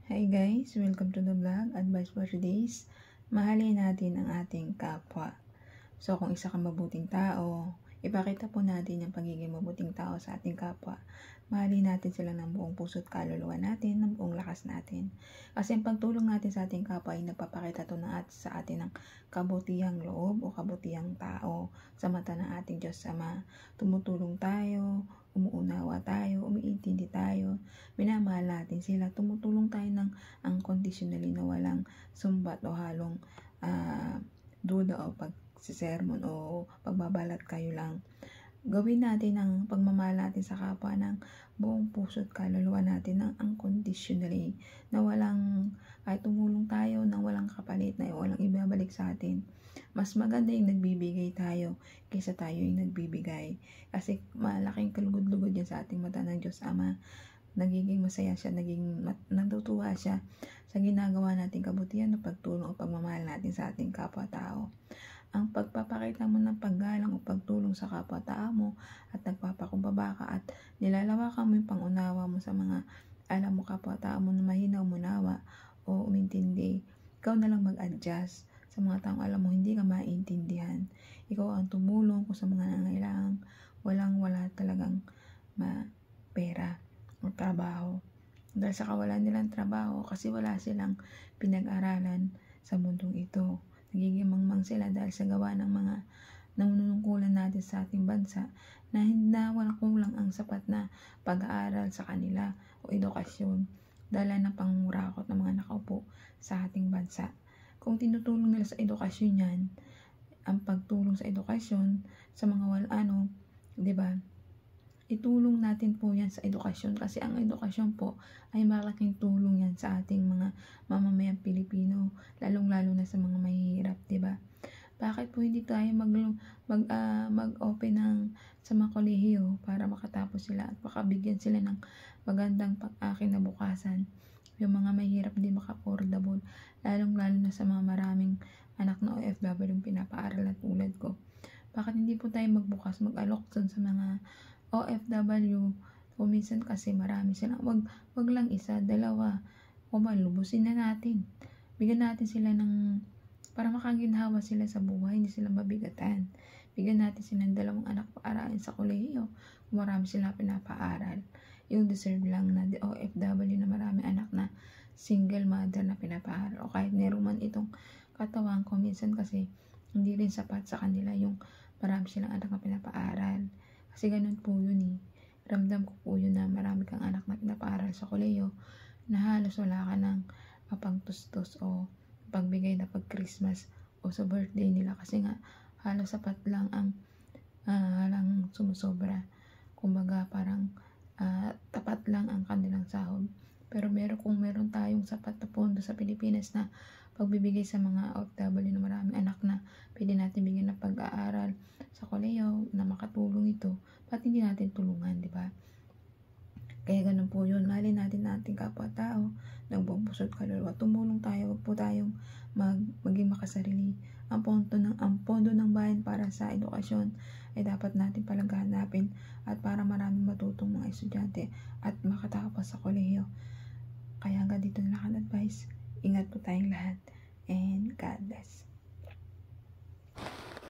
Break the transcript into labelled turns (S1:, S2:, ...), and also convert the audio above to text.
S1: Hi guys! Welcome to the vlog, Advice for Today's. Mahalin natin ang ating kapwa. So kung isa kang mabuting tao, ipakita po natin ang pagiging mabuting tao sa ating kapwa. Mahalin natin sila ng buong puso't kaluluwa natin, ng buong lakas natin. Kasi ang pagtulong natin sa ating kapwa ay nagpapakita to sa atin ng kabutihang loob o kabutihang tao sa mata ng ating Diyos Ama. Tumutulong tayo, umuunawa tayo, umiintindi tayo, minamahal natin sila, tumutulong tayo ng unconditionally na walang sumbat o halong duda o pagsisermon o pagbabalat kayo lang. Gawin natin ang pagmamahal natin sa kapwa ng buong puso at kaluluwa natin ng unconditionally na walang, kahit tumulong tayo nang walang kapalit na walang ibabalik sa atin. Mas maganda yung nagbibigay tayo kaysa tayo yung nagbibigay. Kasi malaking kalugod-lugod yan sa ating mata ng Diyos Ama. Nagiging masaya siya, natutuwa siya sa ginagawa nating kabutihan na pagtulong o pagmamahal natin sa ating kapwa-tao. Ang pagpapakita mo ng paggalang o pagtulong sa kapwa-tao mo at nagpapakumbaba ka at nilalawakan mo yung pangunawa mo sa mga alam mo kapwa-tao mo na mahina umunawa o umintindi, ikaw na lang mag-adjust sa mga taong alam mo hindi ka maintindihan. Ikaw ang tumulong kung sa mga nangailangan, wala talagang pera o trabaho. Dahil sa kawalan nilang trabaho kasi wala silang pinag-aralan sa mundong ito. Nagiging mangmang sila dahil sa gawa ng mga nanunungkulan natin sa ating bansa na hindi walang kulang ang sapat na pag-aaral sa kanila o edukasyon dahil ng pangurakot ng mga nakaupo sa ating bansa. Kung tinutulong nila sa edukasyon yan, ang pagtulong sa edukasyon sa mga di ba? Itulong natin po yan sa edukasyon kasi ang edukasyon po ay malaking tulong yan sa ating mga mamamayang Pilipino, lalong-lalo na sa mga mahihirap, di ba? Bakit po hindi tayo mag-open sa mga kolehiyo para makatapos sila at makabigyan sila ng magandang kinabukasan? Yung mga mahihirap hindi maka-affordable, lalong-lalo na sa mga maraming anak na OFW yung pinapaaral at tulad ko. Bakit hindi po tayo magbukas, mag-alok sa mga OFW, kung minsan kasi marami sila, wag lang isa, dalawa, o malubusin na natin. Bigyan natin sila ng, para makaginhawa sila sa buhay, hindi sila mabigatan. Bigyan natin sila ng 2 anak paaralin sa kolehiyo, kung marami sila pinapaaral. Yung deserve lang na OFW na marami anak na single mother na pinapaaral. O kahit meron man itong katawan ko, minsan kasi hindi rin sapat sa kanila yung marami silang anak na pinapaaral. Kasi ganun po yun eh. Ramdam ko po yun na marami kang anak na pinapaaral sa kolehiyo na halos wala ka ng mapangtustos o pagbigay na pag Christmas o sa birthday nila kasi nga halos sapat lang ang halang sumusobra. Kumbaga parang tapat lang ang kanilang sahod. Pero kung meron tayong sapat na pondo sa Pilipinas na pagbibigay sa mga OFW na maraming anak na pwede natin bigyan ng pag-aaral sa kolehiyo na makatulong ito, ba't hindi natin tulungan, di ba? Kaya ganun po yun, mahalin natin ating kapwa-tao ng buong puso't kaluluwa. Tumulong tayo, huwag po tayong maging makasarili. Ang pondo ng bayan para sa edukasyon ay dapat natin palaghanapin at para maraming matutong mga estudyante at makatapos sa kolehiyo. Kaya hanggang dito na lang ang advice. Ingat po tayong lahat and God bless.